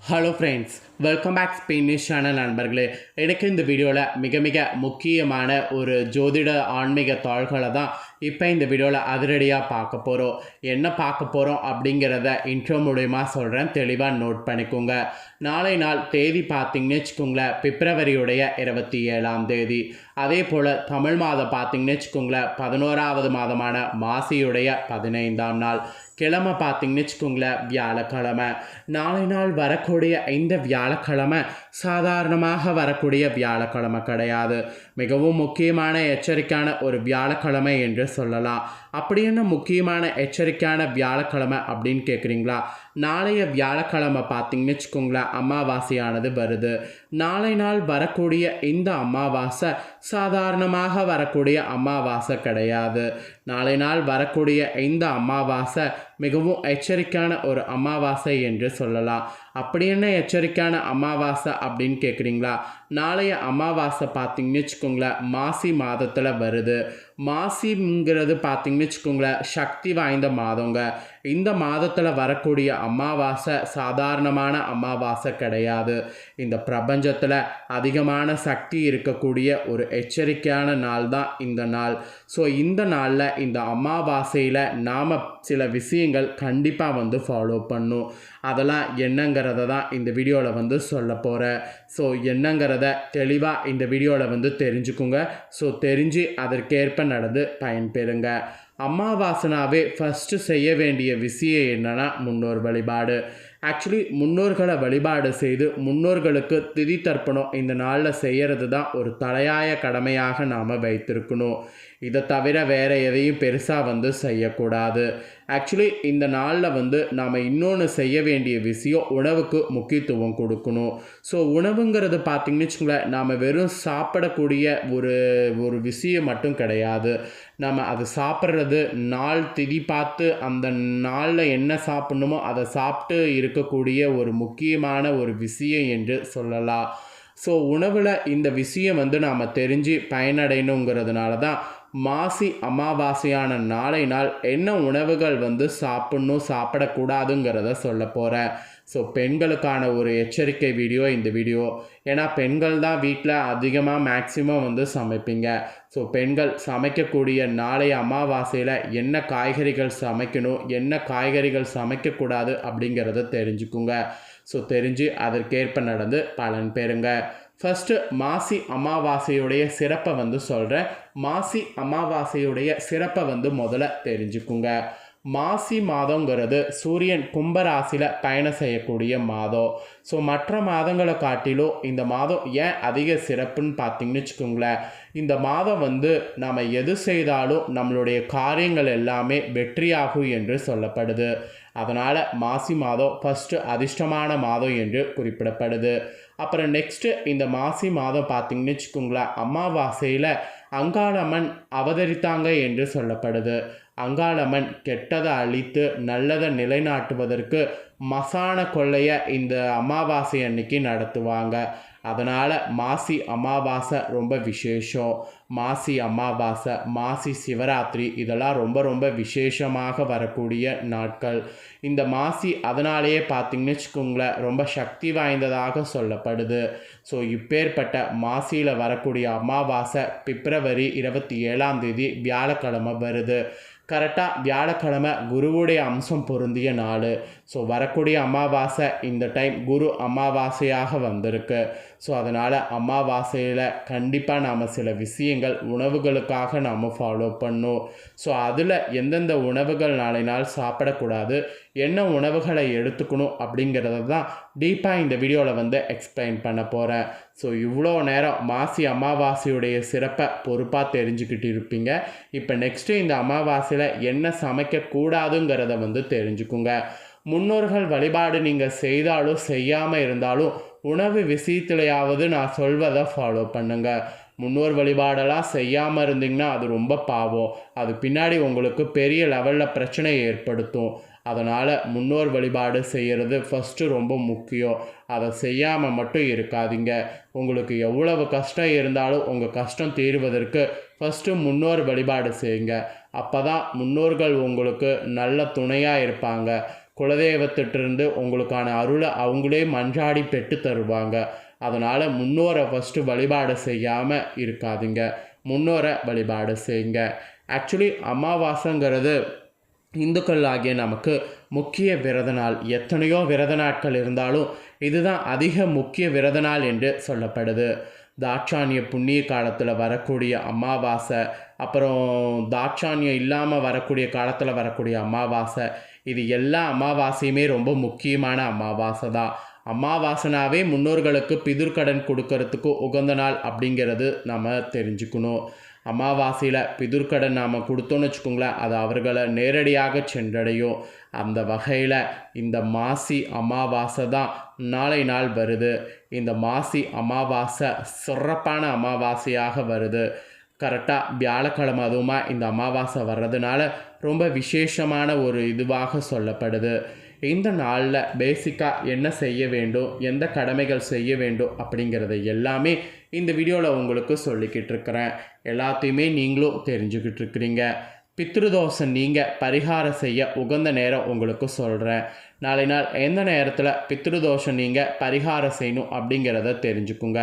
Hello friends, welcome back Spanish channel நண்பர்களே. எனக்கு இந்த வீடியோவில் மிக மிக முக்கியமான ஒரு ஜோதிட ஆன்மீக தாள்களை தான் இப்போ இந்த வீடியோவில் அதிரடியாக பார்க்க போகிறோம். என்ன பார்க்க போகிறோம் அப்படிங்கிறத இன்ட்ரோ மூலயமா சொல்கிறேன், தெளிவாக நோட் பண்ணிக்கோங்க. நாளை நாள் தேதி பார்த்திங்கன்னு வச்சுக்கோங்களேன், பிப்ரவரியுடைய 27ஆம் தேதி. அதே போல் தமிழ் மாதம் பார்த்திங்கன்னு வச்சுக்கோங்களேன், 11வது மாதமான மாசியுடைய 15ஆம் நாள். கிழமை பார்த்திங்கன்னு வச்சுக்கோங்களேன், வியாழக்கிழமை. நாளை நாள் வரக்கூடிய இந்த வியாழக்கிழமை சாதாரணமாக வரக்கூடிய வியாழக்கிழமை கிடையாது. மிகவும் முக்கியமான எச்சரிக்கையான ஒரு வியாழக்கிழமை என்று சொல்லலாம். அப்படி என்ன முக்கியமான எச்சரிக்கையான வியாழக்கிழமை அப்படின்னு கேட்குறீங்களா? நாளைய வியாழக்கிழமை பார்த்திங்கன்னு வச்சுக்கோங்களேன், அமாவாசையானது வருது. நாளை நாள் வரக்கூடிய இந்த அமாவாசை சாதாரணமாக வரக்கூடிய அமாவாசை கிடையாது. நாளை நாள் வரக்கூடிய இந்த அமாவாசை மிகவும் எச்சரிக்கையான ஒரு அமாவாசை என்று சொல்லலாம். அப்படி என்ன எச்சரிக்கையான அமாவாசை அப்படின்னு கேட்குறீங்களா? நாளைய அமாவாசை பார்த்திங்கன்னு வச்சுக்கோங்களேன், மாசி மாதத்தில் வருது. மாசிங்கிறது பார்த்திங்கன்னு வச்சுக்கோங்களேன், சக்தி வாய்ந்த மாதங்க. இந்த மாதத்தில் வரக்கூடிய அமாவாசை சாதாரணமான அமாவாசை கிடையாது. இந்த பிரபஞ்சத்தில் அதிகமான சக்தி இருக்கக்கூடிய ஒரு எச்சரிக்கையான நாள் தான் இந்த நாள். ஸோ இந்த நாளில் இந்த அமாவாசையில் நாம் சில விஷயங்கள் கண்டிப்பாக ஃபாலோ பண்ணும். அதெல்லாம் என்னங்கிறத தான் இந்த வீடியோவில் சொல்ல போகிறேன். ஸோ என்னங்கிறத தெளிவாக இந்த வீடியோவில் தெரிஞ்சுக்குங்க. ஸோ தெரிஞ்சு அதற்கேற்ப நடந்து பயன்பெறுங்க. அமாவாசைனாவே ஃபஸ்ட்டு செய்ய வேண்டிய விஷயம் என்னென்னா முன்னோர் வழிபாடு. ஆக்சுவலி முன்னோர்களை வழிபாடு செய்து முன்னோர்களுக்கு திதி தர்ப்பணம் இந்த நாளில் செய்கிறது தான் ஒரு தலையாய கடமையாக நாம் வைத்திருக்கணும். இதை தவிர வேறு எதையும் பெருசாக செய்யக்கூடாது. ஆக்சுவலி இந்த நாளில் நாம் இன்னொன்று செய்ய வேண்டிய விஷயம் உணவுக்கு முக்கியத்துவம் கொடுக்கணும். ஸோ உணவுங்கிறது பார்த்திங்கன்னு வச்சுக்கோங்களேன், நாம் வெறும் சாப்பிடக்கூடிய ஒரு விஷயம் மட்டும் கிடையாது. நம்ம அது சாப்பிட்றது நாள் திதி பார்த்து அந்த நாளில் என்ன சாப்பிட்ணுமோ அதை சாப்பிட்டு இருக்கக்கூடிய ஒரு முக்கியமான ஒரு விஷயம் என்று சொல்லலாம். ஸோ உணவில் இந்த விஷயம் நாம் தெரிஞ்சு பயனடையணுங்கிறதுனால தான் மாசி அமாவாசையான நாளை நாள் என்ன உணவுகள் சாப்பிட்ணும் சாப்பிடக்கூடாதுங்கிறத சொல்ல போகிறேன். ஸோ பெண்களுக்கான ஒரு எச்சரிக்கை வீடியோ இந்த வீடியோ. ஏன்னா பெண்கள் தான் வீட்டில் அதிகமாக மேக்சிமம் சமைப்பீங்க. ஸோ பெண்கள் சமைக்கக்கூடிய நாளைய அமாவாசையில் என்ன காய்கறிகள் சமைக்கணும், என்ன காய்கறிகள் சமைக்கக்கூடாது அப்படிங்கிறத தெரிஞ்சுக்குங்க. ஸோ தெரிஞ்சு அதற்கேற்ப நடந்து பலன் பெறுங்க. ஃபஸ்ட்டு மாசி அமாவாசையுடைய சிறப்பை சொல்கிறேன். மாசி அமாவாசையுடைய சிறப்பை முதல்ல தெரிஞ்சுக்குங்க. மாசி மாதங்கிறது சூரியன் கும்பராசியில் பயணம் செய்யக்கூடிய மாதம். ஸோ மற்ற மாதங்களை காட்டிலும் இந்த மாதம் ஏன் அதிக சிறப்புன்னு பார்த்திங்கன்னு வச்சுக்கோங்களேன், இந்த மாதம் நம்ம எது செய்தாலும் நம்மளுடைய காரியங்கள் எல்லாமே வெற்றியாகும் என்று சொல்லப்படுது. அதனால் மாசி மாதம் ஃபஸ்ட்டு அதிர்ஷ்டமான மாதம் என்று குறிப்பிடப்படுது. அப்புறம் நெக்ஸ்ட்டு இந்த மாசி மாதம் பார்த்திங்கன்னு வச்சுக்கோங்களேன், அமாவாசையில் அங்காளம்மன் அவதரித்தாங்க என்று சொல்லப்படுது. அங்காளம்மன் கெட்டதை அழித்து நல்லதை நிலைநாட்டுவதற்கு மசான கொள்ளையை இந்த அமாவாசை அன்னைக்கு நடத்துவாங்க. அதனால் மாசி அமாவாசை ரொம்ப விசேஷம். மாசி அமாவாசை, மாசி சிவராத்திரி இதெல்லாம் ரொம்ப ரொம்ப விசேஷமாக வரக்கூடிய நாட்கள். இந்த மாசி அதனாலேயே பார்த்திங்கன்னு வச்சுக்கோங்களேன், ரொம்ப சக்தி வாய்ந்ததாக சொல்லப்படுது. ஸோ இப்பேற்பட்ட மாசியில் வரக்கூடிய அமாவாசை பிப்ரவரி 27ஆம் தேதி வியாழக்கிழமை வருது. கரெக்டாக வியாழக்கிழமை குருவுடைய அம்சம் பொருந்திய நாள். ஸோ வரக்கூடிய அமாவாசை இந்த டைம் குரு அமாவாசையாக வந்திருக்கு. ஸோ அதனால் அமாவாசையில் கண்டிப்பாக நாம் சில விஷயங்கள் உணவுகளுக்காக நாம் ஃபாலோ பண்ணணும். ஸோ அதில் எந்தெந்த உணவுகள் நாளை நாள் சாப்பிடக்கூடாது, என்ன உணவுகளை எடுத்துக்கணும் அப்படிங்கிறத தான் டீப்பாக இந்த வீடியோவில் எக்ஸ்பிளைன் பண்ண போகிறேன். ஸோ இவ்வளோ நேரம் மாசி அமாவாசையுடைய சிறப்பை பொறுப்பாக தெரிஞ்சுக்கிட்டு இருப்பீங்க. இப்போ நெக்ஸ்ட்டு இந்த அமாவாசையில் என்ன சமைக்கக்கூடாதுங்கிறத தெரிஞ்சுக்குங்க. முன்னோர்கள் வழிபாடு நீங்கள் செய்தாலும் செய்யாமல் இருந்தாலும் உணவு விஷயத்துலையாவது நான் சொல்வதை ஃபாலோ பண்ணுங்கள். முன்னோர் வழிபாடெல்லாம் செய்யாமல் இருந்தீங்கன்னா அது ரொம்ப பாவம். அது பின்னாடி உங்களுக்கு பெரிய லெவலில் பிரச்சனை ஏற்படுத்தும். அதனால் முன்னோர் வழிபாடு செய்கிறது ஃபஸ்ட்டு ரொம்ப முக்கியம். அதை செய்யாமல் மட்டும் இருக்காதீங்க. உங்களுக்கு எவ்வளவு கஷ்டம் இருந்தாலும் உங்கள் கஷ்டம் தீர்வதற்கு ஃபஸ்ட்டு முன்னோர் வழிபாடு செய்யுங்க. அப்போ தான் முன்னோர்கள் உங்களுக்கு நல்ல துணையாக இருப்பாங்க. குலதெய்வத்திட்டிருந்து உங்களுக்கான அருளை அவங்களே மன்றாடி பெற்று தருவாங்க. அதனால் முன்னோரை ஃபஸ்ட்டு வழிபாடு செய்யாமல் இருக்காதீங்க. முன்னோரை வழிபாடு செய்யுங்க. ஆக்சுவலி அமாவாசைங்கிறது இந்துக்கள் ஆகிய நமக்கு முக்கிய விரத நாள். எத்தனையோ விரத நாட்கள் இருந்தாலும் இதுதான் அதிக முக்கிய விரத நாள் என்று சொல்லப்படுது. தாட்சாணிய புண்ணிய காலத்தில் வரக்கூடிய அமாவாசை, அப்புறம் தாட்சாணியம் இல்லாமல் வரக்கூடிய காலத்தில் வரக்கூடிய அமாவாசை, இது எல்லா அமாவாசையுமே ரொம்ப முக்கியமான அமாவாசை தான். அமாவாசைனாவே முன்னோர்களுக்கு பிதுர்க்கடன் கொடுக்கறதுக்கு உகந்த நாள் அப்படிங்கிறது நம்ம தெரிஞ்சுக்கணும். அமாவாசையில் பிதுர்க்கடன் நாம் கொடுத்தோன்னு வச்சுக்கோங்களேன், அது அவர்களை நேரடியாக சென்றடையும். அந்த வகையில் இந்த மாசி அமாவாசை தான் நாளை நாள் வருது. இந்த மாசி அமாவாசை சிறப்பான அமாவாசையாக வருது. கரெக்டாக வியாழக்கிழமை அதுவுமா இந்த அமாவாசை வர்றதுனால ரொம்ப விசேஷமான ஒரு இதுவாக சொல்லப்படுது. இந்த நாளில் பேசிக்காக என்ன செய்ய வேண்டும், எந்த கடமைகள் செய்ய வேண்டும் அப்படிங்கிறத எல்லாமே இந்த வீடியோவில் உங்களுக்கு சொல்லிக்கிட்டு இருக்கிறேன். எல்லாத்தையுமே நீங்களும் தெரிஞ்சுக்கிட்டு இருக்கிறீங்க. பித்ருதோஷம் நீங்கள் பரிகாரம் செய்ய உகந்த நேரம் உங்களுக்கு சொல்கிறேன். நாளை நாள் எந்த நேரத்தில் பித்ருதோஷம் நீங்கள் பரிகாரம் செய்யணும் அப்படிங்கிறத தெரிஞ்சுக்குங்க.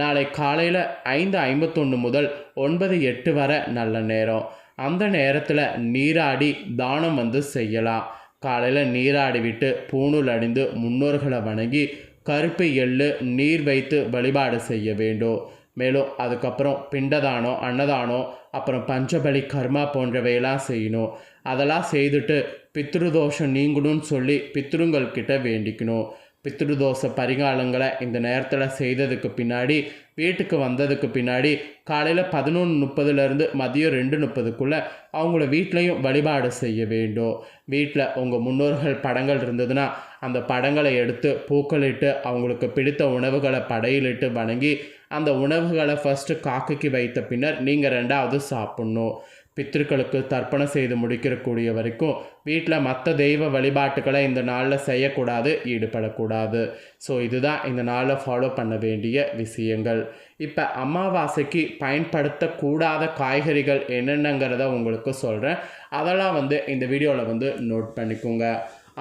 நாளை காலையில் 5:51 முதல் 9:08 வரை நல்ல நேரம். அந்த நேரத்தில் நீராடி தானம் செய்யலாம். காலையில் நீராடி விட்டு பூணூல் அணிந்து முன்னோர்களை வணங்கி கருப்பு எள்ளு நீர் வைத்து வழிபாடு செய்ய வேண்டும். மேலும் அதுக்கப்புறம் பிண்டதானம், அன்னதானம், அப்புறம் பஞ்சபலி கர்மா போன்றவையெல்லாம் செய்யணும். அதெல்லாம் செய்துட்டு பித்ருதோஷம் நீங்கணும்னு சொல்லி பித்ருங்கள் கிட்ட வேண்டிக்கணும். பித்ருதோஷ பரிகாரங்களை இந்த நேரத்தில் செய்ததுக்கு பின்னாடி வீட்டுக்கு வந்ததுக்கு பின்னாடி காலையில் 11:30 மதியம் 2:30 அவங்கள வீட்லேயும் வழிபாடு செய்ய வேண்டும். வீட்டில் உங்கள் முன்னோர்கள் படங்கள் இருந்ததுன்னா அந்த படங்களை எடுத்து பூக்களிட்டு அவங்களுக்கு பிடித்த உணவுகளை படையிலிட்டு வணங்கி அந்த உணவுகளை ஃபஸ்ட்டு காக்கைக்கு வைத்த பின்னர் நீங்கள் 2வது சாப்பிட்ணும். பித்ருக்களுக்கு தர்ப்பணம் செய்து முடிக்கக்கூடிய வரைக்கும் வீட்டில் மற்ற தெய்வ வழிபாட்டுக்களை இந்த நாளில் செய்யக்கூடாது, ஈடுபடக்கூடாது. ஸோ இதுதான் இந்த நாளில் ஃபாலோ பண்ண வேண்டிய விஷயங்கள். இப்போ அமாவாசைக்கு பயன்படுத்தக்கூடாத காய்கறிகள் என்னென்னங்கிறத உங்களுக்கு சொல்கிறேன். அதெல்லாம் இந்த வீடியோவில் நோட் பண்ணிக்கோங்க.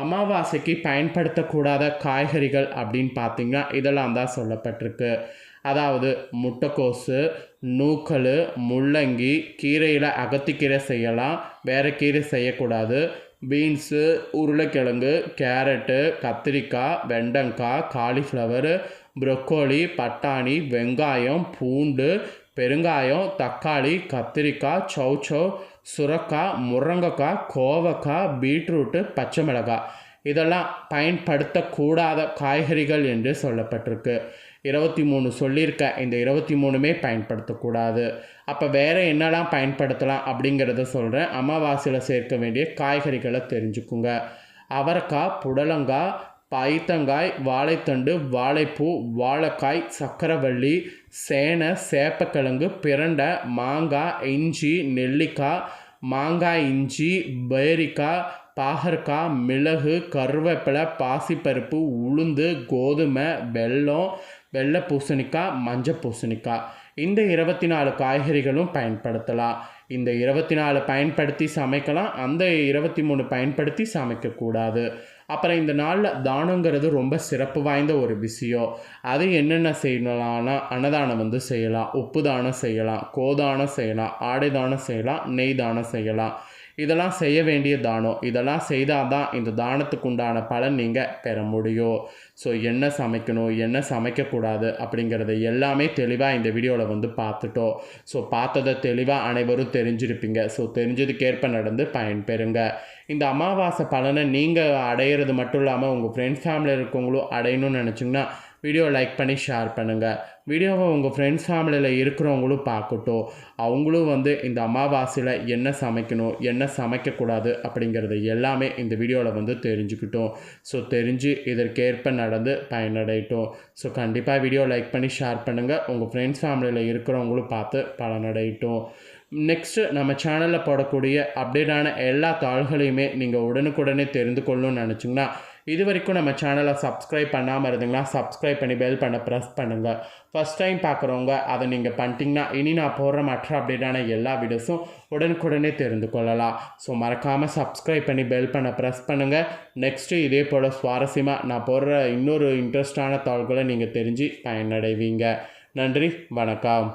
அமாவாசைக்கு பயன்படுத்தக்கூடாத காய்கறிகள் அப்படின்னு பார்த்திங்கன்னா இதெல்லாம் தான் சொல்லப்பட்டிருக்கு. அதாவது முட்டைக்கோசு, நூக்கல், முள்ளங்கி, கீரையில் அகத்திக்கீரை செய்யலாம், வேறு கீரை செய்யக்கூடாது. பீன்ஸு, உருளைக்கிழங்கு, கேரட்டு, கத்திரிக்காய், வெண்டைக்காய், காலிஃப்ளவரு, ப்ரொக்கோலி, பட்டாணி, வெங்காயம், பூண்டு, பெருங்காயம், தக்காளி, கத்திரிக்காய், சௌச்சௌ, சுரக்காய், முருங்கைக்காய், கோவக்காய், பீட்ரூட்டு, பச்சை மிளகாய் இதெல்லாம் பயன்படுத்தக்கூடாத காய்கறிகள் என்று சொல்லப்பட்டிருக்கு. 23 சொல்லியிருக்க. இந்த 23மே பயன்படுத்தக்கூடாது. அப்போ வேறு என்னெல்லாம் பயன்படுத்தலாம் அப்படிங்கிறத சொல்கிறேன். அமாவாசையில் சேர்க்க வேண்டிய காய்கறிகளை தெரிஞ்சுக்குங்க. அவரைக்காய், புடலங்காய், பைத்தங்காய், வாழைத்தண்டு, வாழைப்பூ, வாழைக்காய், சக்கரவள்ளி, சேனை, சேப்பக்கிழங்கு, பிரண்டை, மாங்காய், இஞ்சி, நெல்லிக்காய், மாங்காய், இஞ்சி, பேரிக்காய், பாகற்காய், மிளகு, கருவேப்பிலை, பாசிப்பருப்பு, உளுந்து, கோதுமை, வெல்லம், வெள்ளை பூசணிக்காய், மஞ்சள் பூசணிக்காய் இந்த 24 காய்கறிகளும் பயன்படுத்தலாம். இந்த 24 பயன்படுத்தி சமைக்கலாம், அந்த 23 பயன்படுத்தி சமைக்கக்கூடாது. அப்புறம் இந்த நாளில் தானங்கிறது ரொம்ப சிறப்பு வாய்ந்த ஒரு விஷயம். அது என்னென்ன செய்யலாம்னா அன்னதானம் செய்யலாம், உப்பு தானம் செய்யலாம், கோதானம் செய்யலாம், ஆடை தானம் செய்யலாம், நெய் தானம் செய்யலாம். இதெல்லாம் செய்ய வேண்டிய தானம். இதெல்லாம் செய்தால் தான் இந்த தானத்துக்கு உண்டான பலன் நீங்கள் பெற முடியும். ஸோ என்ன சமைக்கணும், என்ன சமைக்கக்கூடாது அப்படிங்கிறத எல்லாமே தெளிவாக இந்த வீடியோவில் பார்த்துட்டோம். ஸோ பார்த்ததை தெளிவாக அனைவரும் தெரிஞ்சிருப்பீங்க. ஸோ தெரிஞ்சதுக்கேற்ப நடந்து பயன்பெறுங்க. இந்த அமாவாசை பலனை நீங்கள் அடையிறது மட்டும் இல்லாமல் உங்கள் ஃப்ரெண்ட்ஸ் ஃபேமிலியில் இருக்கவங்களும் அடையணும்னு நினச்சிங்கன்னா வீடியோ லைக் பண்ணி ஷேர் பண்ணுங்கள். வீடியோவை உங்கள் ஃப்ரெண்ட்ஸ் ஃபேமிலியில் இருக்கிறவங்களும் பார்க்கட்டும். அவங்களும் இந்த அமாவாசையில் என்ன சமைக்கணும், என்ன சமைக்கக்கூடாது அப்படிங்கிறது எல்லாமே இந்த வீடியோவில் தெரிஞ்சுக்கிட்டோம். ஸோ தெரிஞ்சு இதற்கேற்ப நடந்து பயனடையட்டும். ஸோ கண்டிப்பாக வீடியோ லைக் பண்ணி ஷேர் பண்ணுங்கள். உங்கள் ஃப்ரெண்ட்ஸ் ஃபேமிலியில் இருக்கிறவங்களும் பார்த்து பலனடையட்டும். நெக்ஸ்ட்டு நம்ம சேனலில் போடக்கூடிய அப்டேட்டான எல்லா தாள்களையுமே நீங்கள் உடனுக்குடனே தெரிந்து கொள்ளணும்னு நினச்சிங்கன்னா இது வரைக்கும் நம்ம சேனலை சப்ஸ்கிரைப் பண்ணாமல் இருந்தீங்கன்னா சப்ஸ்கிரைப் பண்ணி பெல் பண்ண ப்ரெஸ் பண்ணுங்கள். ஃபஸ்ட் டைம் பார்க்குறவங்க அதை நீங்கள் பண்ணிட்டீங்கன்னா இனி நான் போடுற மற்ற அப்டேட்டான எல்லா வீடியோஸும் உடனுக்குடனே தெரிந்து கொள்ளலாம். ஸோ மறக்காமல் சப்ஸ்கிரைப் பண்ணி பெல் பண்ண ப்ரெஸ் பண்ணுங்கள். நெக்ஸ்ட்டு இதே போல் சுவாரஸ்யமாக நான் போடுற இன்னொரு இன்ட்ரெஸ்டான தகவல்களை நீங்கள் தெரிஞ்சு பயனடைவீங்க. நன்றி, வணக்கம்.